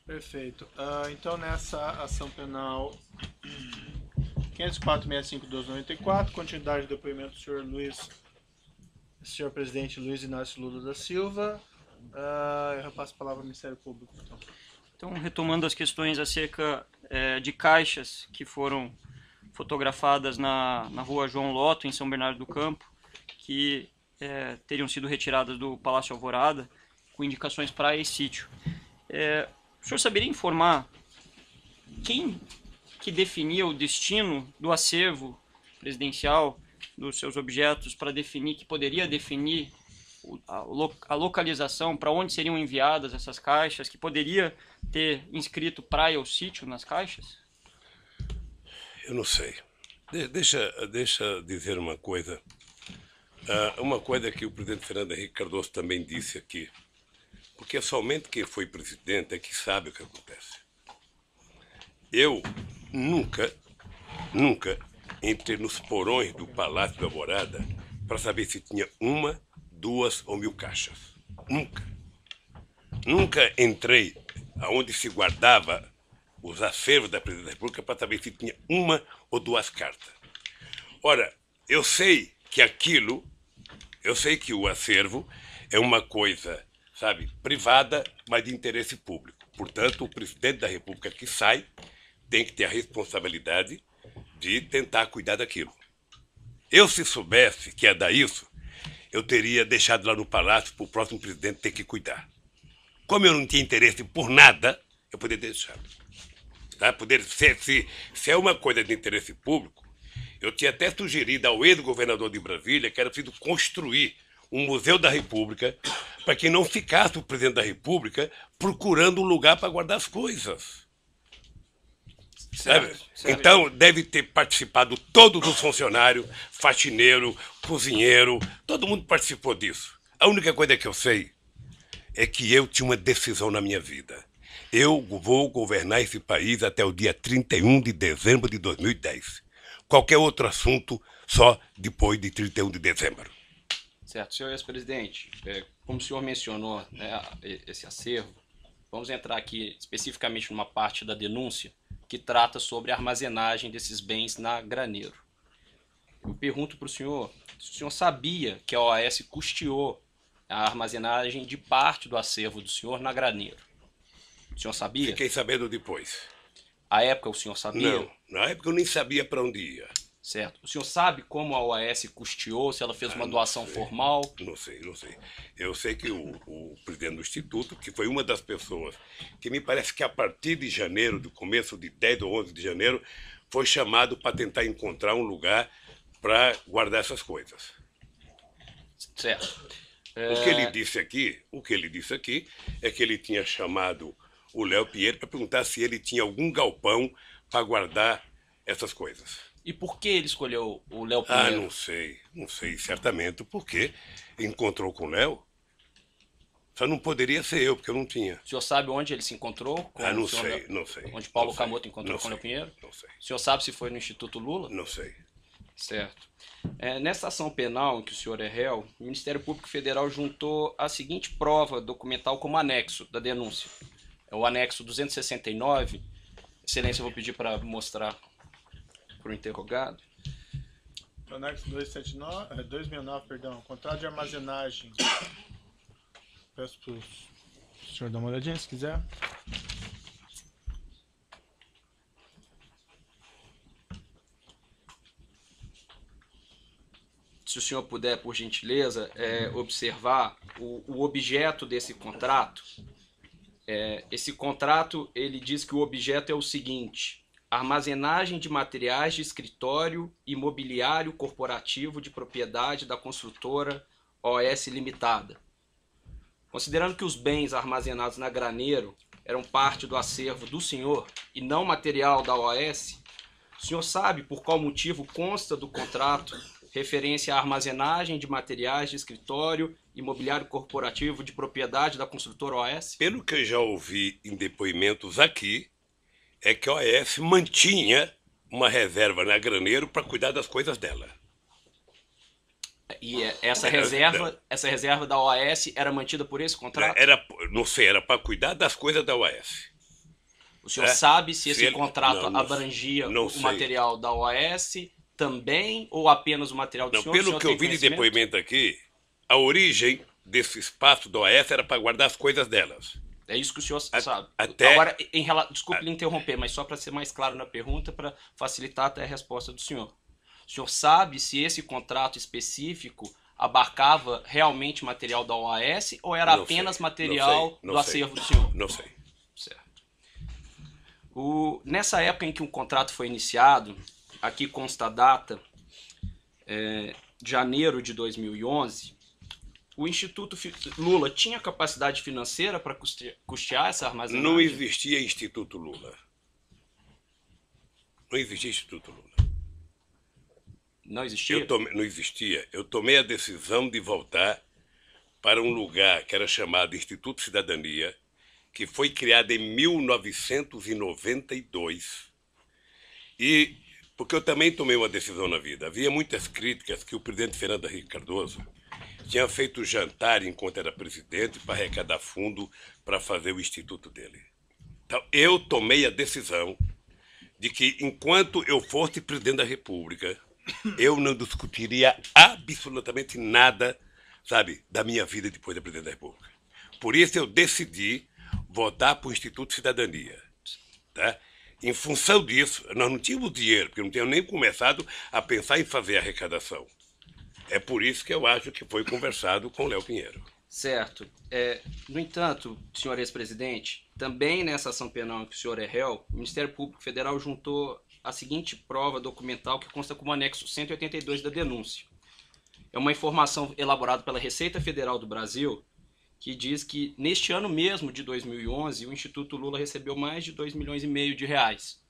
Perfeito. Então, nessa ação penal 504.65.1294, continuidade do depoimento do senhor presidente Luiz Inácio Lula da Silva. Eu repasso a palavra ao Ministério Público. Então, retomando as questões acerca de caixas que foram fotografadas na rua João Lotto, em São Bernardo do Campo, que teriam sido retiradas do Palácio Alvorada, com indicações para esse sítio. O senhor saberia informar quem que definia o destino do acervo presidencial, dos seus objetos, para definir, que poderia definir a localização, para onde seriam enviadas essas caixas, que poderia ter inscrito praia ou sítio nas caixas? Eu não sei. Deixa dizer uma coisa. Uma coisa que o presidente Fernando Henrique Cardoso também disse aqui. Porque somente quem foi presidente é que sabe o que acontece. Eu nunca entrei nos porões do Palácio da Alvorada para saber se tinha uma, 2 ou 1000 caixas. Nunca. Nunca entrei aonde se guardava os acervos da Presidência da República para saber se tinha uma ou 2 cartas. Ora, eu sei que o acervo é uma coisa, sabe, privada, mas de interesse público. Portanto, o presidente da República que sai tem que ter a responsabilidade de tentar cuidar daquilo. Eu, se soubesse que ia dar isso, eu teria deixado lá no palácio para o próximo presidente ter que cuidar. Como eu não tinha interesse por nada, eu poderia deixar. Tá? Se é uma coisa de interesse público, eu tinha até sugerido ao ex-governador de Brasília que era preciso construir um Museu da República para que não ficasse o presidente da República procurando um lugar para guardar as coisas. Sabe? Então, deve ter participado todos os funcionários, faxineiro, cozinheiro, todo mundo participou disso. A única coisa que eu sei é que eu tinha uma decisão na minha vida. Eu vou governar esse país até o dia 31 de dezembro de 2010. Qualquer outro assunto, só depois de 31 de dezembro. Certo, senhor ex-presidente, como o senhor mencionou, né, esse acervo, vamos entrar aqui especificamente numa parte da denúncia que trata sobre a armazenagem desses bens na Graneiro. Eu pergunto para o senhor se o senhor sabia que a OAS custeou a armazenagem de parte do acervo do senhor na Graneiro. O senhor sabia? Fiquei sabendo depois. À época o senhor sabia? Não, na época eu nem sabia para onde ia. Certo. O senhor sabe como a OAS custeou, se ela fez uma doação formal? Não sei. Eu sei que o presidente do Instituto, que foi uma das pessoas que me parece que a partir de janeiro, do começo de 10 ou 11 de janeiro, foi chamado para tentar encontrar um lugar para guardar essas coisas. Certo. O que ele disse aqui é que ele tinha chamado o Léo Pinheiro para perguntar se ele tinha algum galpão para guardar essas coisas. E por que ele escolheu o Léo Pinheiro? Não sei certamente porque encontrou com o Léo. Só não poderia ser eu, porque eu não tinha. O senhor sabe onde ele se encontrou? Não sei. Onde Paulo Camoto encontrou com o Léo Pinheiro? Não sei. O senhor sabe se foi no Instituto Lula? Não sei. Certo. Nessa ação penal em que o senhor é réu, o Ministério Público Federal juntou a seguinte prova documental como anexo da denúncia. É o anexo 269. Excelência, eu vou pedir para mostrar para o interrogado. O anexo 269, perdão, contrato de armazenagem. Peço para o senhor dar uma olhadinha, se quiser. Se o senhor puder, por gentileza, observar o objeto desse contrato. Esse contrato, ele diz que o objeto é o seguinte: armazenagem de materiais de escritório e mobiliário corporativo de propriedade da construtora OS Limitada. Considerando que os bens armazenados na Graneiro eram parte do acervo do senhor e não material da OAS, o senhor sabe por qual motivo consta do contrato referência à armazenagem de materiais de escritório e mobiliário corporativo de propriedade da construtora OAS? Pelo que eu já ouvi em depoimentos aqui, é que a OAS mantinha uma reserva na Graneiro para cuidar das coisas dela. E essa reserva da OAS era mantida por esse contrato? Não sei, era para cuidar das coisas da OAS. O senhor sabe se Se esse ele- contrato não abrangia não o sei. material da OAS também ou apenas o material do Não, senhor? O pelo senhor que eu tem vi de conhecimento? depoimento aqui, a origem desse espaço do OAS era para guardar as coisas delas. É isso que o senhor sabe. até- Agora, desculpe lhe interromper, mas só para ser mais claro na pergunta, para facilitar até a resposta do senhor. O senhor sabe se esse contrato específico abarcava realmente material da OAS ou era Não apenas sei, material não do sei. acervo do senhor? Não sei. Certo. Nessa época em que o contrato foi iniciado, aqui consta a data, janeiro de 2011, o Instituto Lula tinha capacidade financeira para custear essa armazenagem? Não existia Instituto Lula. Não existia Instituto Lula. Não existia? Não existia. Eu tomei a decisão de voltar para um lugar que era chamado Instituto Cidadania, que foi criado em 1992. E porque eu também tomei uma decisão na vida. Havia muitas críticas que o presidente Fernando Henrique Cardoso tinha feito jantar enquanto era presidente para arrecadar fundo para fazer o instituto dele. Então, eu tomei a decisão de que, enquanto eu fosse presidente da República, eu não discutiria absolutamente nada, sabe, da minha vida depois da presidente da República. Por isso eu decidi votar para o Instituto Cidadania. Tá? Em função disso, nós não tínhamos dinheiro, porque não tínhamos nem começado a pensar em fazer a arrecadação. É por isso que eu acho que foi conversado com o Léo Pinheiro. Certo. No entanto, senhor ex-presidente, também nessa ação penal em que o senhor é réu, o Ministério Público Federal juntou a seguinte prova documental que consta como anexo 182 da denúncia. É uma informação elaborada pela Receita Federal do Brasil, que diz que neste ano mesmo de 2011, o Instituto Lula recebeu mais de 2,5 milhões de reais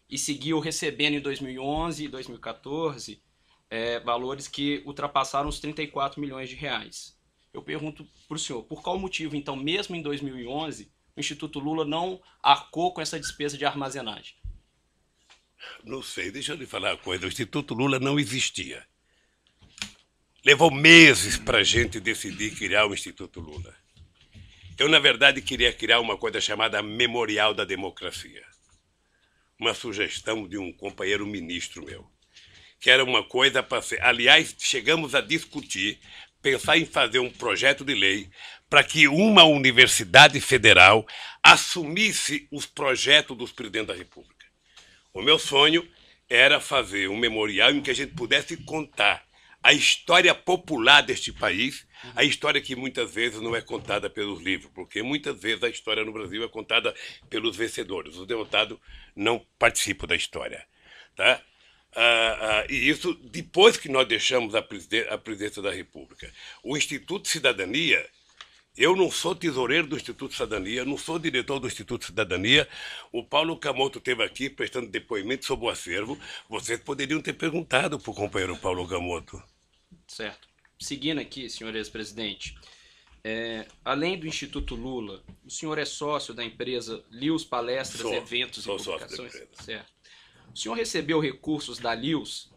e seguiu recebendo em 2011 e 2014 valores que ultrapassaram os 34 milhões de reais. Eu pergunto para o senhor, por qual motivo, então, mesmo em 2011, o Instituto Lula não arcou com essa despesa de armazenagem? Não sei, deixa eu lhe falar uma coisa. O Instituto Lula não existia. Levou meses para a gente decidir criar o Instituto Lula. Eu, na verdade, queria criar uma coisa chamada Memorial da Democracia. Uma sugestão de um companheiro ministro meu. Que era uma coisa para ser... Aliás, chegamos a discutir, pensar em fazer um projeto de lei para que uma universidade federal assumisse os projetos dos presidentes da República. O meu sonho era fazer um memorial em que a gente pudesse contar a história popular deste país, a história que muitas vezes não é contada pelos livros, porque muitas vezes a história no Brasil é contada pelos vencedores. Os derrotados não participam da história. Tá? E isso depois que nós deixamos a presidência da República. O Instituto Cidadania... Eu não sou tesoureiro do Instituto Cidadania, não sou diretor do Instituto Cidadania. O Paulo Camoto esteve aqui prestando depoimento sobre o acervo. Vocês poderiam ter perguntado para o companheiro Paulo Camoto. Certo. Seguindo aqui, senhor ex-presidente, além do Instituto Lula, o senhor é sócio da empresa Lius Palestras, Eventos e Publicações? Certo. O senhor recebeu recursos da Lius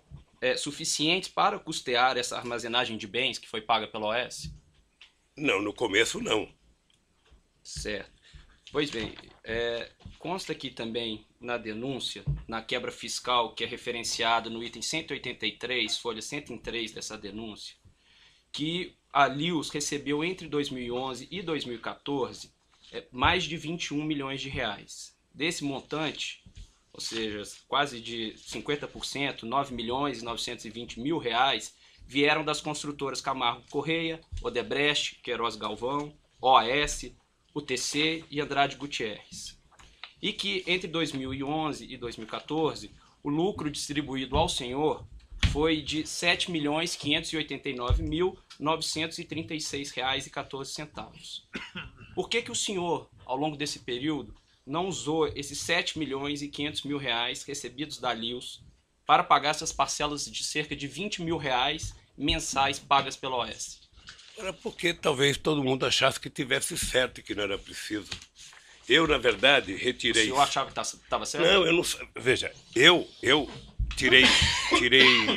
suficientes para custear essa armazenagem de bens que foi paga pela OAS? Não, no começo não. Certo. Pois bem, consta aqui também na denúncia, na quebra fiscal que é referenciada no item 183, folha 103 dessa denúncia, que a Lius recebeu entre 2011 e 2014 mais de 21 milhões de reais. Desse montante, ou seja, quase de 50%, 9 milhões e 920 mil reais, vieram das construtoras Camargo Correia, Odebrecht, Queiroz Galvão, OAS, UTC e Andrade Gutierrez. E que entre 2011 e 2014, o lucro distribuído ao senhor foi de R$ 7.589.936,14. Por que o senhor, ao longo desse período, não usou esses R$ 7.500.000 recebidos da Lius para pagar essas parcelas de cerca de R$ 20 mil mensais pagas pela OAS? Era porque talvez todo mundo achasse que tivesse certo e que não era preciso. Eu, na verdade, retirei... O senhor achava que estava certo? Não, eu não... Veja, eu tirei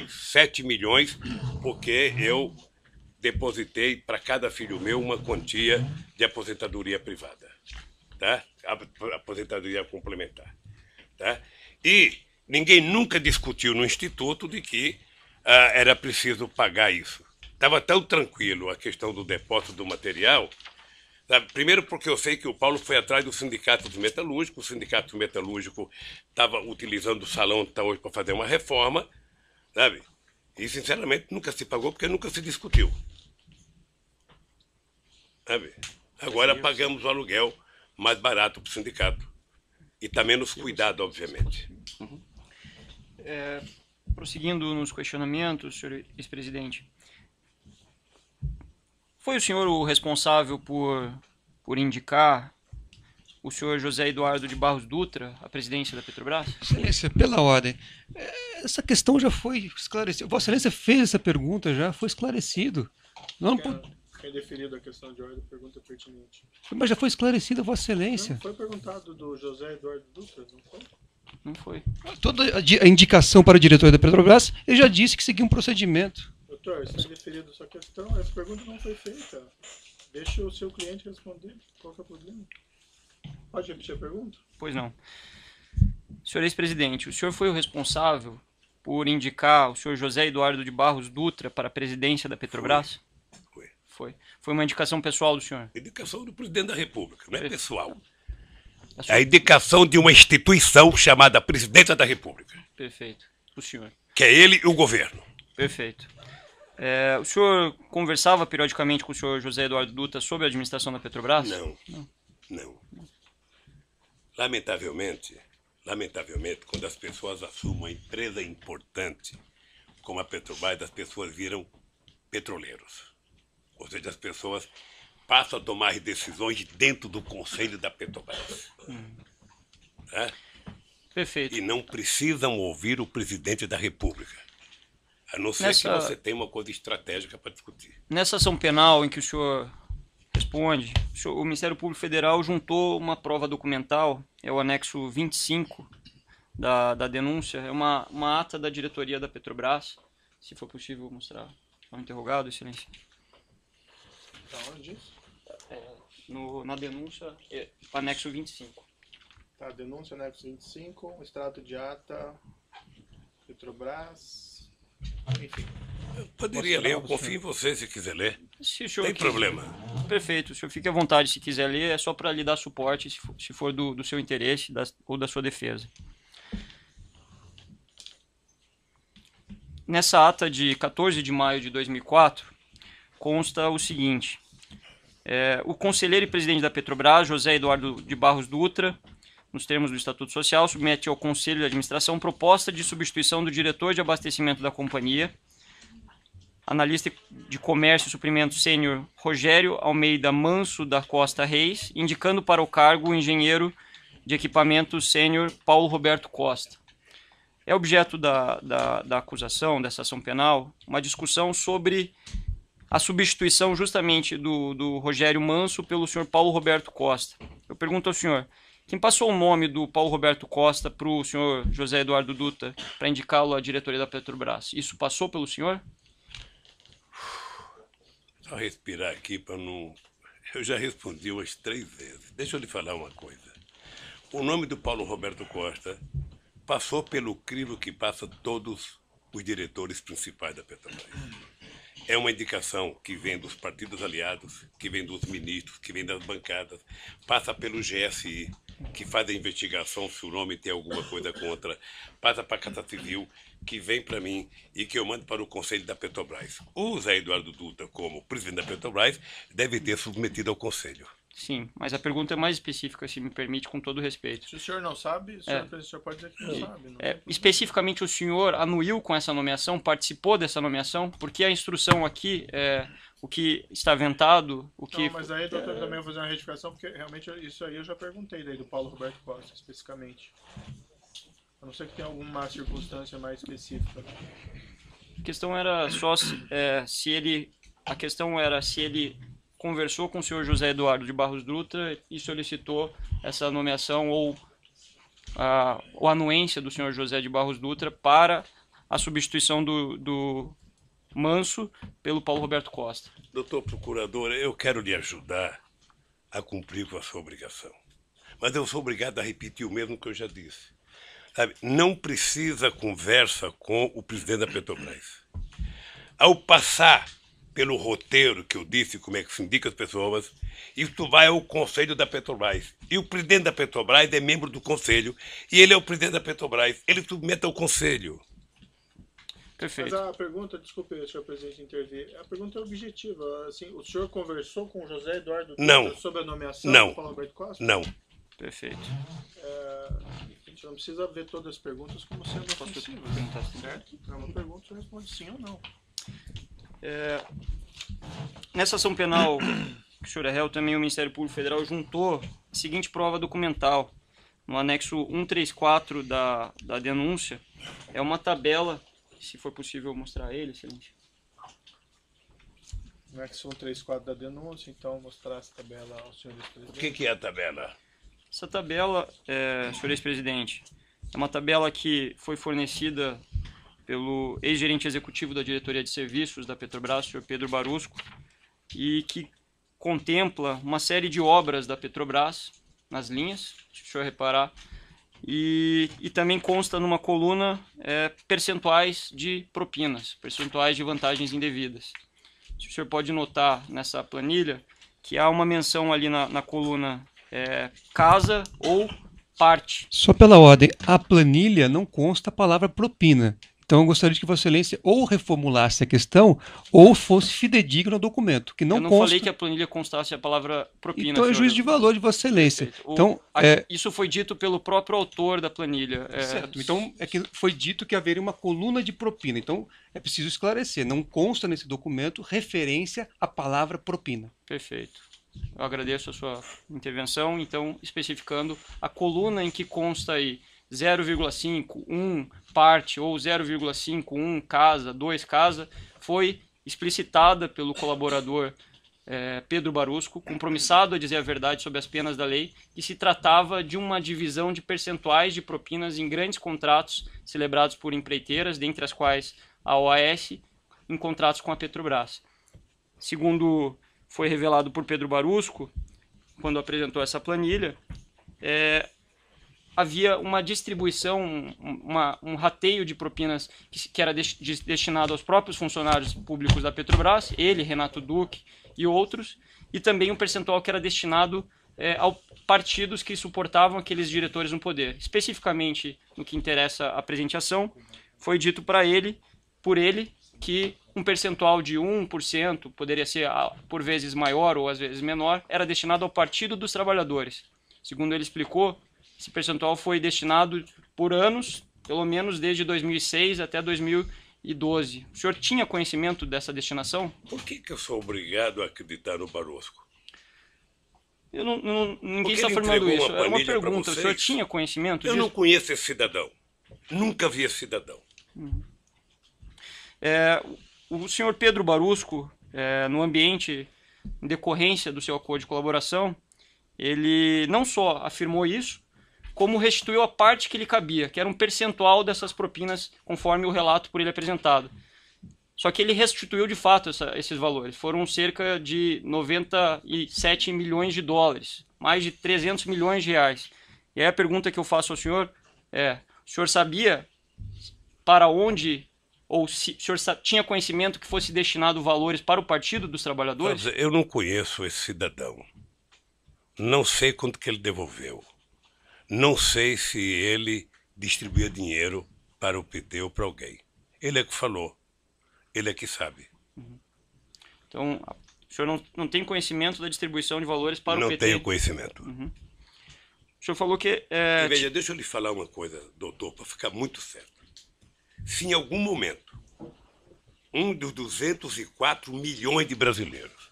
7 milhões porque eu depositei para cada filho meu uma quantia de aposentadoria privada. tá? A aposentadoria complementar, tá? E ninguém nunca discutiu no Instituto de que era preciso pagar isso. Estava tão tranquilo a questão do depósito do material, sabe? Primeiro porque eu sei que o Paulo foi atrás do sindicato dos metalúrgicos, o sindicato metalúrgico estava utilizando o salão até hoje para fazer uma reforma, sabe? E, sinceramente, nunca se pagou porque nunca se discutiu. Sabe? Agora pagamos o aluguel mais barato para o sindicato. E está menos cuidado, obviamente. Prosseguindo nos questionamentos, senhor ex-presidente, foi o senhor o responsável por indicar o senhor José Eduardo de Barros Dutra à presidência da Petrobras? Excelência, pela ordem. Essa questão já foi esclarecida. Vossa Excelência fez essa pergunta, já foi esclarecido. Não, Quem deferido a questão de ordem, pergunta pertinente. mas já foi esclarecida, Vossa Excelência. Não foi perguntado do José Eduardo Dutra, não foi? Não foi. Toda a indicação para o diretor da Petrobras, ele já disse que seguia um procedimento. Doutor, se foi deferido a sua questão, essa pergunta não foi feita. Deixa o seu cliente responder. Qual que é o problema? Pode repetir a pergunta? Pois não. Senhor ex-presidente, o senhor foi o responsável por indicar o senhor José Eduardo de Barros Dutra para a presidência da Petrobras? Foi. Foi uma indicação pessoal do senhor? Indicação do presidente da República, não é pessoal. A É sua- a indicação de uma instituição chamada Presidência da República, Perfeito. O senhor. que é ele e o governo. Perfeito. O senhor conversava periodicamente com o senhor José Eduardo Dutra sobre a administração da Petrobras? Não. Lamentavelmente, quando as pessoas assumem uma empresa importante como a Petrobras, as pessoas viram petroleiros. Ou seja, as pessoas passam a tomar decisões dentro do conselho da Petrobras. Tá? Perfeito. E não precisam ouvir o presidente da República. A não ser que você tenha uma coisa estratégica para discutir. Nessa ação penal em que o senhor responde, o Ministério Público Federal juntou uma prova documental, é o anexo 25 da denúncia, é uma ata da diretoria da Petrobras, se for possível mostrar ao interrogado, excelência. Da onde isso? Na denúncia, anexo 25. Tá, denúncia anexo 25, extrato de ata, Petrobras, enfim. Eu poderia ler, eu confio em você se quiser ler. Se o senhor Tem quiser- problema. Perfeito, o senhor fique à vontade se quiser ler, é só para lhe dar suporte, se for do seu interesse ou da sua defesa. Nessa ata de 14 de maio de 2004, consta o seguinte: o conselheiro e presidente da Petrobras, José Eduardo de Barros Dutra, nos termos do Estatuto Social, submete ao Conselho de Administração proposta de substituição do diretor de abastecimento da companhia, analista de comércio e suprimento sênior Rogério Almeida Manso da Costa Reis, indicando para o cargo o engenheiro de equipamento sênior Paulo Roberto Costa. É objeto da acusação, dessa ação penal, uma discussão sobre a substituição justamente do Rogério Manso pelo senhor Paulo Roberto Costa. Eu pergunto ao senhor, quem passou o nome do Paulo Roberto Costa para o senhor José Eduardo Dutra para indicá-lo à diretoria da Petrobras? Isso passou pelo senhor? Só respirar aqui para não... Eu já respondi umas 3 vezes. Deixa eu lhe falar uma coisa. O nome do Paulo Roberto Costa passou pelo crivo que passa todos os diretores principais da Petrobras. É uma indicação que vem dos partidos aliados, que vem dos ministros, que vem das bancadas, passa pelo GSI, que faz a investigação se o nome tem alguma coisa contra, passa para a Casa Civil, que vem para mim e que eu mando para o Conselho da Petrobras. O Zé Eduardo Dutra, como presidente da Petrobras, deve ter submetido ao Conselho. Sim, mas a pergunta é mais específica, se me permite, com todo respeito. Se o senhor não sabe, o senhor pode dizer que não sabe. Não Especificamente, o senhor anuiu com essa nomeação, participou dessa nomeação? Porque a instrução aqui, o que está aventado, o que... Não, mas aí, doutor, também vou fazer uma retificação, porque realmente isso aí eu já perguntei daí do Paulo Roberto Costa, especificamente. A não ser que tenha alguma circunstância mais específica. A questão era só se ele conversou com o senhor José Eduardo de Barros Dutra e solicitou essa nomeação ou a anuência do senhor José de Barros Dutra para a substituição do Manso pelo Paulo Roberto Costa. Doutor Procurador, eu quero lhe ajudar a cumprir com a sua obrigação. Mas eu sou obrigado a repetir o mesmo que eu já disse. Sabe, não precisa conversa com o presidente da Petrobras. Ao passar pelo roteiro que eu disse, como é que se indica as pessoas, isso vai ao Conselho da Petrobras. E o presidente da Petrobras é membro do Conselho, e ele é o presidente da Petrobras. Ele submete ao Conselho. Perfeito. Mas a pergunta, desculpe, senhor presidente, intervir. A pergunta é objetiva. Assim, o senhor conversou com o José Eduardo Não. sobre a nomeação Não. do Paulo Alberto Costa? Não. Perfeito. A gente não precisa ver todas as perguntas como sendo ofensivas. perguntar sim? Certo? É uma pergunta, você responde sim ou não. Nessa ação penal que o senhor é réu, também o Ministério Público Federal juntou a seguinte prova documental. No anexo 134 da denúncia, é uma tabela, se for possível mostrar ele, excelente. No anexo 134 da denúncia, então mostrar essa tabela ao senhor O presidente. que é a tabela? Essa tabela, senhor ex-presidente, é uma tabela que foi fornecida pelo ex-gerente executivo da Diretoria de Serviços da Petrobras, o senhor Pedro Barusco, e que contempla uma série de obras da Petrobras nas linhas, se o senhor reparar, e também consta numa coluna percentuais de propinas, percentuais de vantagens indevidas. Se o senhor pode notar nessa planilha que há uma menção ali na coluna casa ou parte. Só pela ordem, a planilha não consta a palavra propina. Então eu gostaria que Vossa Excelência ou reformulasse a questão ou fosse fidedigno ao documento, que não Eu não consta. falei que a planilha constasse a palavra propina. Então é senhor. juízo de valor de Vossa Excelência. Perfeito. Então, Isso foi dito pelo próprio autor da planilha. certo. Então é que foi dito que haveria uma coluna de propina. Então é preciso esclarecer. Não consta nesse documento referência à palavra propina. Perfeito. Eu agradeço a sua intervenção, então, especificando a coluna em que consta aí 0,5, 1 parte ou 0,5, 1 casa, 2 casa, foi explicitada pelo colaborador Pedro Barusco, compromissado a dizer a verdade sobre as penas da lei, que se tratava de uma divisão de percentuais de propinas em grandes contratos celebrados por empreiteiras, dentre as quais a OAS, em contratos com a Petrobras. Segundo foi revelado por Pedro Barusco, quando apresentou essa planilha, havia uma distribuição, um rateio de propinas que era destinado aos próprios funcionários públicos da Petrobras, ele, Renato Duque e outros, e também um percentual que era destinado a partidos que suportavam aqueles diretores no poder. Especificamente, no que interessa a apresentação, foi dito por ele, que um percentual de 1%, poderia ser por vezes maior ou às vezes menor, era destinado ao Partido dos Trabalhadores. Segundo ele explicou, esse percentual foi destinado por anos, pelo menos desde 2006 até 2012. O senhor tinha conhecimento dessa destinação? Por que eu sou obrigado a acreditar no Barosco? Ninguém Porque está ele afirmando entregou isso. uma É uma planilha pra pergunta. O senhor vocês? tinha conhecimento Eu disso? não conheço esse cidadão. Nunca vi esse cidadão. O senhor Pedro Barusco, no ambiente, em decorrência do seu acordo de colaboração, ele não só afirmou isso, como restituiu a parte que lhe cabia, que era um percentual dessas propinas, conforme o relato por ele apresentado. Só que ele restituiu de fato esses valores. Foram cerca de 97 milhões de dólares, mais de 300 milhões de reais. E aí a pergunta que eu faço ao senhor o senhor sabia para onde, ou se o senhor tinha conhecimento que fosse destinado valores para o Partido dos Trabalhadores? Eu não conheço esse cidadão. Não sei quanto que ele devolveu. Não sei se ele distribuía dinheiro para o PT ou para alguém. Ele é que falou. Ele é que sabe. Então, o senhor não tem conhecimento da distribuição de valores para o Não PT? tenho conhecimento. O senhor falou que... Veja, deixa eu lhe falar uma coisa, doutor, para ficar muito certo. Se em algum momento um dos 204 milhões de brasileiros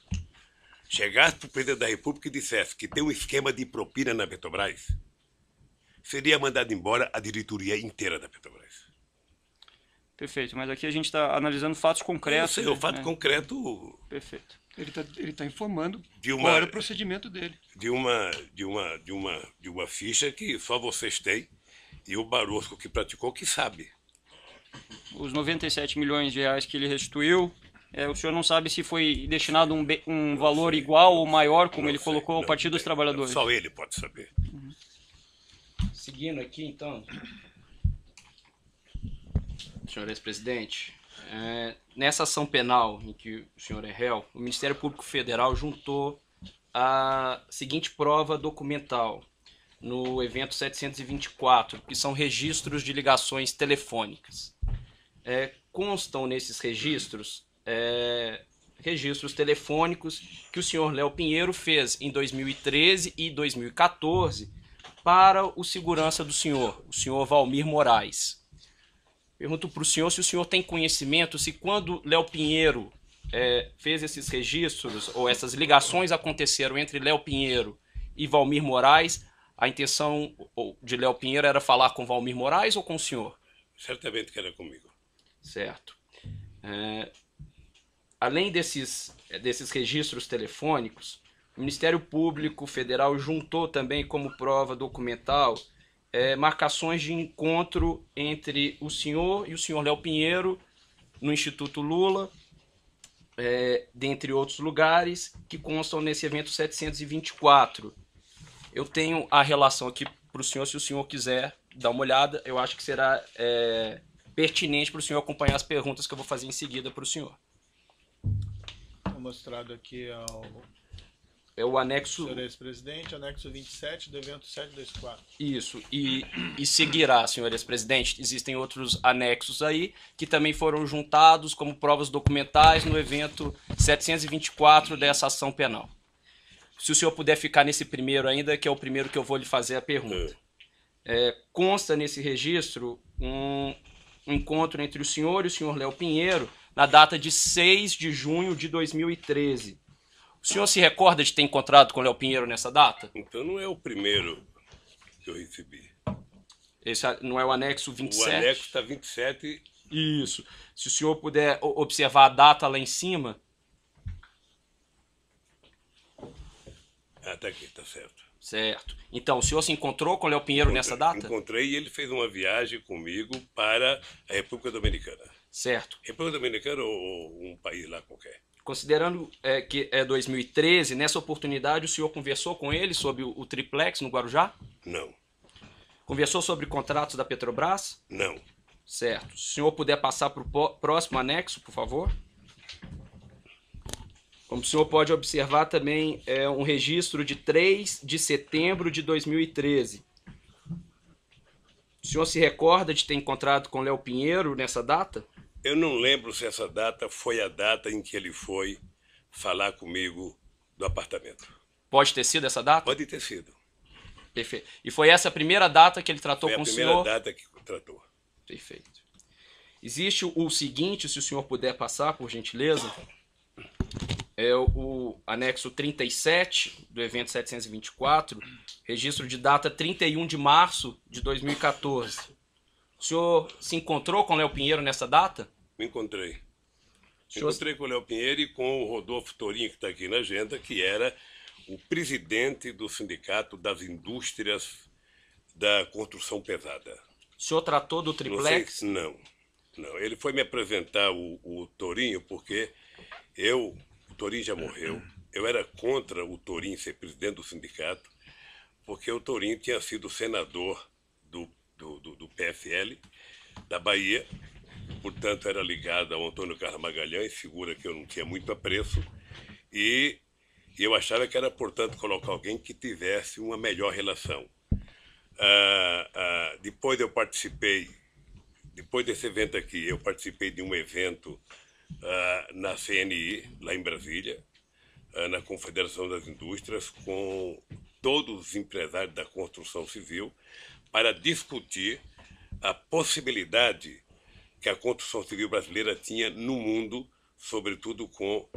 chegasse para o presidente da República e dissesse que tem um esquema de propina na Petrobras, seria mandado embora a diretoria inteira da Petrobras. Perfeito, mas aqui a gente está analisando fatos concretos. Eu sei, o fato concreto Perfeito. Ele tá informando de qual era o procedimento dele. de uma ficha que só vocês têm e o Barosco que praticou que sabe. Os 97 milhões de reais que ele restituiu O senhor não sabe se foi destinado um valor igual ou maior, como Não ele sei, colocou, ao não Partido dos sei. Trabalhadores? Só ele pode saber. Seguindo aqui, então, senhor ex-presidente, nessa ação penal em que o senhor é réu, o Ministério Público Federal juntou a seguinte prova documental no evento 724, que são registros de ligações telefônicas. Constam nesses registros registros telefônicos que o senhor Léo Pinheiro fez em 2013 e 2014 para o segurança do senhor, o senhor Valmir Moraes. Pergunto para o senhor se o senhor tem conhecimento se quando Léo Pinheiro fez esses registros, ou essas ligações aconteceram entre Léo Pinheiro e Valmir Moraes, a intenção de Léo Pinheiro era falar com Valmir Moraes ou com o senhor? Certamente que era comigo. Certo. Além desses registros telefônicos, o Ministério Público Federal juntou também como prova documental marcações de encontro entre o senhor e o senhor Léo Pinheiro no Instituto Lula, dentre outros lugares, que constam nesse evento 724. Eu tenho a relação aqui para o senhor, se o senhor quiser dar uma olhada, eu acho que será pertinente para o senhor acompanhar as perguntas que eu vou fazer em seguida para o senhor. Mostrado aqui ao O anexo... senhor ex-presidente, anexo 27 do evento 724. Isso, e seguirá, senhor ex-presidente. Existem outros anexos aí que também foram juntados como provas documentais no evento 724 dessa ação penal. Se o senhor puder ficar nesse primeiro ainda, que é o primeiro que eu vou lhe fazer a pergunta. Consta nesse registro um encontro entre o senhor e o senhor Léo Pinheiro na data de 6 de junho de 2013. O senhor se recorda de ter encontrado com o Léo Pinheiro nessa data? Então não é o primeiro que eu recebi. Esse não é o anexo 27? O anexo está 27. Isso. Se o senhor puder observar a data lá em cima. Tá aqui, tá certo. Certo. Então, o senhor se encontrou com o Léo Pinheiro nessa data? Encontrei e ele fez uma viagem comigo para a República Dominicana. Certo. República Dominicana ou um país lá qualquer. Considerando que é 2013, nessa oportunidade o senhor conversou com ele sobre o triplex no Guarujá? Não. Conversou sobre contratos da Petrobras? Não. Certo. Se o senhor puder passar para o próximo anexo, por favor. Como o senhor pode observar também, é um registro de 3 de setembro de 2013. O senhor se recorda de ter encontrado com Léo Pinheiro nessa data? Eu não lembro se essa data foi a data em que ele foi falar comigo do apartamento. Pode ter sido essa data? Pode ter sido. Perfeito. E foi essa a primeira data que ele tratou com o senhor? Foi a primeira data que tratou. Perfeito. Existe o seguinte, se o senhor puder passar, por gentileza, é o anexo 37 do evento 724, registro de data 31 de março de 2014. O senhor se encontrou com o Léo Pinheiro nessa data? Me encontrei. Senhor... Encontrei com o Léo Pinheiro e com o Rodolfo Torinho, que está aqui na agenda, que era o presidente do Sindicato das Indústrias da Construção Pesada. O senhor tratou do triplex? Não. Ele foi me apresentar o Torinho porque o Torinho já morreu. Eu era contra o Torinho ser presidente do sindicato, porque o Torinho tinha sido senador do PSL da Bahia, portanto era ligado ao Antônio Carlos Magalhães, figura que eu não tinha muito apreço, e eu achava que era, portanto, colocar alguém que tivesse uma melhor relação. Depois desse evento aqui, eu participei de um evento na CNI, lá em Brasília, na Confederação das Indústrias, com todos os empresários da construção civil, para discutir a possibilidade que a construção civil brasileira tinha no mundo, sobretudo com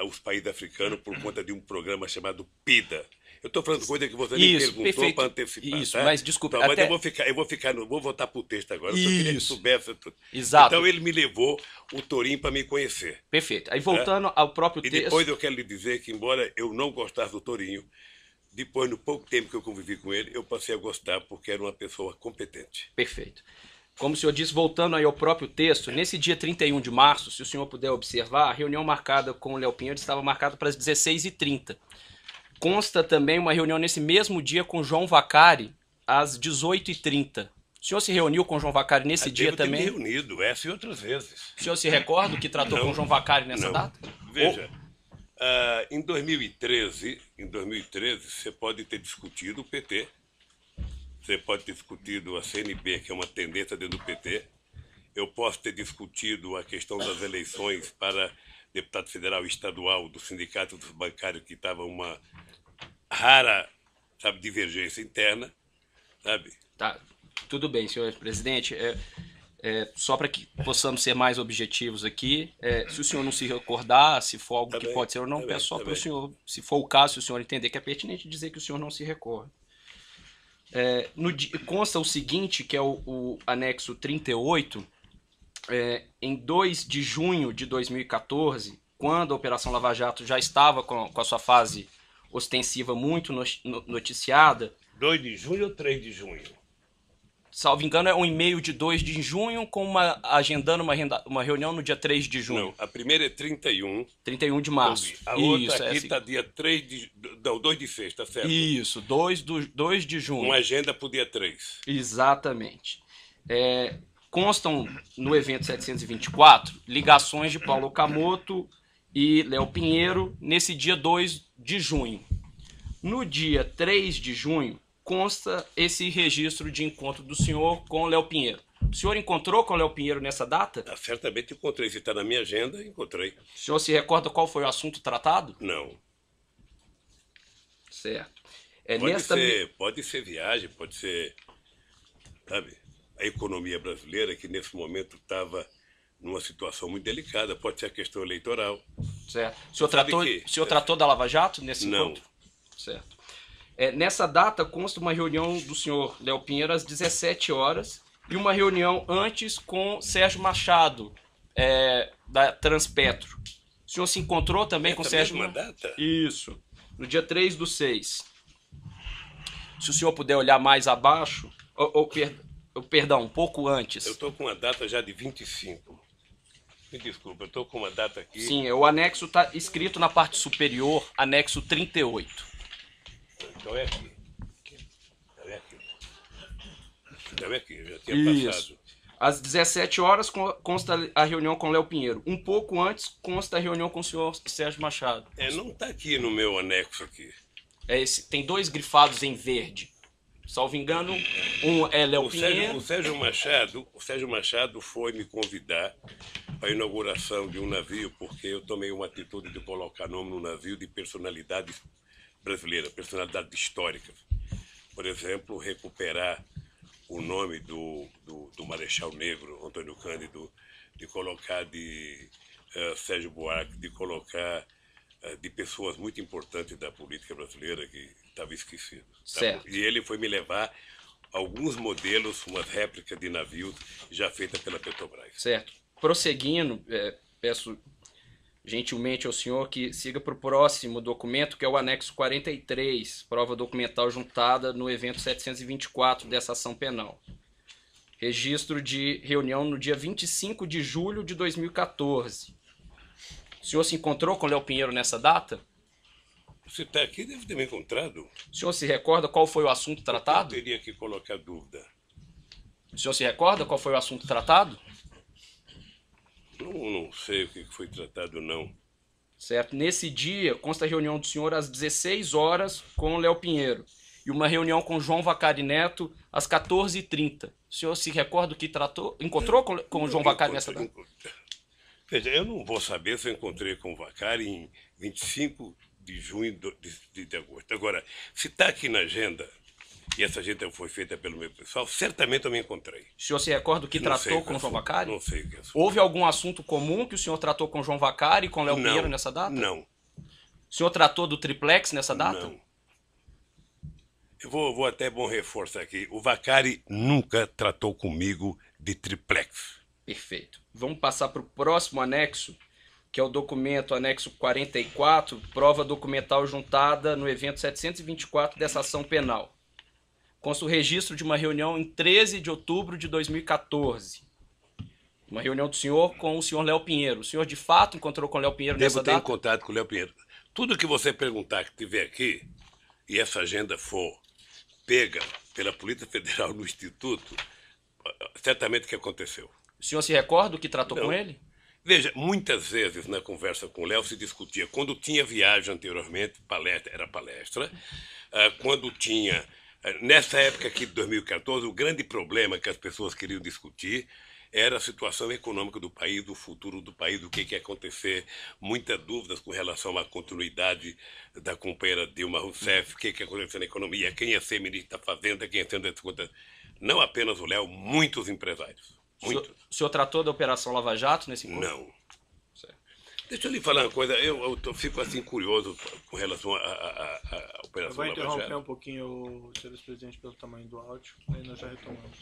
os países africanos, por conta de um programa chamado PIDA. Eu estou falando coisa que você nem perguntou para antecipar. Isso, tá? mas desculpa. Então, mas vou voltar para o texto agora. Eu só queria que soubesse tudo. Exato. Então ele me levou o Torinho para me conhecer. Perfeito. Aí voltando ao próprio texto... E depois eu quero lhe dizer que, embora eu não gostasse do Torinho, depois, no pouco tempo que eu convivi com ele, eu passei a gostar porque era uma pessoa competente. Perfeito. Como o senhor disse, voltando aí ao próprio texto, nesse dia 31 de março, se o senhor puder observar, a reunião marcada com o Léo Pinheiro estava marcada para as 16h30. Consta também uma reunião nesse mesmo dia com João Vacari, às 18h30. O senhor se reuniu com João Vacari nesse dia Devo ter também? me reunido, essa e outras vezes. O senhor se recorda o que tratou com João Vacari nessa Não. data? Veja, em 2013, você pode ter discutido o PT, você pode ter discutido a CNB, que é uma tendência dentro do PT, eu posso ter discutido a questão das eleições para deputado federal e estadual do Sindicato dos Bancários, que estava uma rara, sabe, divergência interna, sabe? Tá, tudo bem, senhor presidente. Só para que possamos ser mais objetivos aqui, se o senhor não se recordar, se for algo Tá que bem, pode ser ou não, tá peço bem, só tá para o bem. senhor, se for o caso, se o senhor entender que é pertinente, dizer que o senhor não se recorda. Consta o seguinte, que é o anexo 38, em 2 de junho de 2014, quando a Operação Lava Jato já estava com a sua fase ostensiva muito noticiada, 2 de junho ou 3 de junho? salvo engano, é um e-mail de 2 de junho, agendando uma reunião no dia 3 de junho. Não, a primeira é 31. 31 de março. A outra Isso, aqui está dia 3 de... Não, 2 de 6, tá certo? Isso, 2 de junho. Uma agenda para o dia 3. Exatamente. Constam no evento 724 ligações de Paulo Okamoto e Léo Pinheiro nesse dia 2 de junho. No dia 3 de junho, consta esse registro de encontro do senhor com Léo Pinheiro. O senhor encontrou com Léo Pinheiro nessa data? Certamente encontrei. Se está na minha agenda, encontrei. O senhor se recorda qual foi o assunto tratado? Não. Certo. Pode ser viagem, pode ser, sabe, a economia brasileira, que nesse momento estava numa situação muito delicada, pode ser a questão eleitoral. Certo. O senhor tratou da Lava Jato nesse Não. encontro? Certo. Nessa data consta uma reunião do senhor Léo Pinheiro às 17 horas e uma reunião antes com Sérgio Machado, da Transpetro. O senhor se encontrou também com Sérgio Mesma data? Isso. No dia 3/6. Se o senhor puder olhar mais abaixo, perdão, um pouco antes. Eu estou com uma data já de 25. Me desculpa, eu estou com uma data aqui. Sim, o anexo está escrito na parte superior, anexo 38. Então é aqui. Então é aqui, eu já tinha Isso. passado. Às 17 horas consta a reunião com Léo Pinheiro. Um pouco antes consta a reunião com o senhor Sérgio Machado. Não está aqui no meu anexo aqui. Tem 2 grifados em verde. Salvo engano, um é Léo Pinheiro. O Sérgio Machado foi me convidar para a inauguração de um navio, porque eu tomei uma atitude de colocar nome no navio de personalidades brasileiras, personalidades históricas. Por exemplo, recuperar o nome do Marechal Negro, Antônio Cândido, de colocar de Sérgio Buarque, de colocar de pessoas muito importantes da política brasileira que estavam esquecidas. Certo. E ele foi me levar alguns modelos, umas réplicas de navios já feitas pela Petrobras. Certo. Prosseguindo, peço gentilmente ao senhor que siga para o próximo documento, que é o anexo 43, prova documental juntada no evento 724 dessa ação penal. Registro de reunião no dia 25 de julho de 2014. O senhor se encontrou com Léo Pinheiro nessa data? Você está aqui, deve ter me encontrado. O senhor se recorda qual foi o assunto tratado? Eu teria que colocar dúvida. O senhor se recorda qual foi o assunto tratado? Não sei o que foi tratado, não. Certo. Nesse dia, consta a reunião do senhor às 16 horas com o Léo Pinheiro e uma reunião com João Vacari Neto às 14h30. O senhor se recorda o que encontrou com o João Vacari nessa data? Veja, eu não vou saber se eu encontrei com o Vacari em 25 de junho de agosto. Agora, se está aqui na agenda, e essa agenda foi feita pelo meu pessoal, certamente eu me encontrei. O senhor se recorda o que Não tratou sei com o que João assunto, Vacari? Não sei o que é. Houve algum assunto comum que o senhor tratou com o João Vacari e com o Léo Pinheiro nessa data? Não. O senhor tratou do triplex nessa data? Não. Eu vou até bom reforçar aqui. O Vacari nunca tratou comigo de triplex. Perfeito. Vamos passar para o próximo anexo, que é o documento anexo 44, prova documental juntada no evento 724 dessa ação penal. consta o registro de uma reunião em 13 de outubro de 2014. Uma reunião do senhor com o senhor Léo Pinheiro. O senhor, de fato, encontrou com o Léo Pinheiro nessa Devo ter data? encontrado com o Léo Pinheiro. Tudo que você perguntar que tiver aqui, e essa agenda for pega pela Polícia Federal no Instituto, certamente que aconteceu. O senhor se recorda o que tratou Não. com ele? Veja, muitas vezes na conversa com o Léo se discutia, quando tinha viagem anteriormente, era palestra, quando tinha, nessa época aqui de 2014, o grande problema que as pessoas queriam discutir era a situação econômica do país, do futuro do país, o que ia acontecer, muitas dúvidas com relação à continuidade da companheira Dilma Rousseff, o que ia acontecer na economia, quem ia ser ministro da Fazenda, quem ia ser das contas. Não apenas o Léo, muitos empresários. Muitos. O senhor tratou da Operação Lava Jato nesse encontro? Não. Deixa eu lhe falar uma coisa, eu fico assim curioso com relação à Eu Operação vou Lava interromper Jato. um pouquinho o senhor presidente pelo tamanho do áudio, aí nós já retomamos.